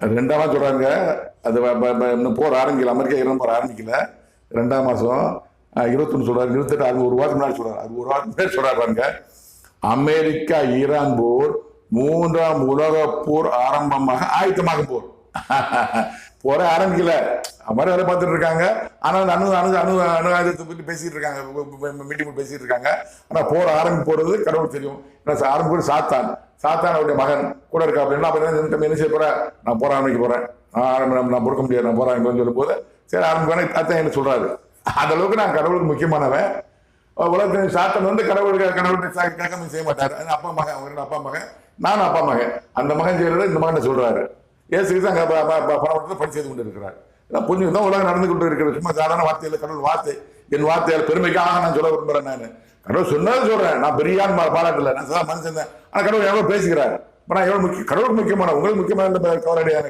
2ஆம் சொல்றாங்க. அது இன்னும் போர் ஆரம்பிக்கல, அமெரிக்கா ஈரான் போர் ஆரம்பிக்கல. 2ஆம் மாசம் 21 சொல்றாரு, 28 அது ஒரு வாரத்துக்கு முன்னாடி சொல்றாரு. அது ஒரு வாரத்துக்கு முன்னாடி சொல்றாங்க. அமெரிக்கா ஈரான் போர் 3ஆம் உலக போர் ஆரம்பமாக ஆயத்தமாக போர். போற ஆரம்பிக்கல, மாதிரி வேலை பார்த்துட்டு இருக்காங்க. ஆனால் அணு அணு அணு அணு ஆயுதத்தை பற்றி பேசிட்டு இருக்காங்க, மீட்டிங் பேசிட்டு இருக்காங்க. ஆனா போர் ஆரம்பி போறது கடவுள் தெரியும். ஆரம்பி சாத்தான், சாத்தானுடைய மகன் கூட இருக்கா அப்படின்னா என்ன செய்ய போற, நான் போற ஆரம்பிக்க போறேன், நான் பொறுக்க முடியாது, நான் போற ஆரம்பிக்க சொல்லும் போது சரி ஆரம்பிப்பானே அத்தான் என்ன சொல்றாரு. அந்த அளவுக்கு நான் கடவுளுக்கு முக்கியமானவன். உலகத்தின் சாத்தன் கடவுளுடைய கேட்காம செய்ய மாட்டாரு. அப்பா மகன், அவங்க அப்பா மகன், நானும் அப்பா மகன். அந்த மகன் செய்யறத இந்த மகன் சொல்றாரு. ஏசுக்கு தான் பணத்தை பணி செய்து கொண்டு இருக்கிறார். புரிஞ்சு தான் உலகம் நடந்து கொண்டு இருக்கிறது. சும்மா சாதாரண வார்த்தையில் கடவுள் வார்த்தை, என் வார்த்தையால் பெருமைக்காக நான் சொல்ல விரும்புறேன். நான் கடவுள் சொன்னது சொல்றேன், நான் பெரியான் பாராட்டல, நான் மனுஷன் தான். ஆனா கடவுள் எவ்வளவு பேசுகிறார். நான் எவ்வளவு கடவுளுக்கு முக்கியமான, உங்களுக்கு முக்கியமான கவலையான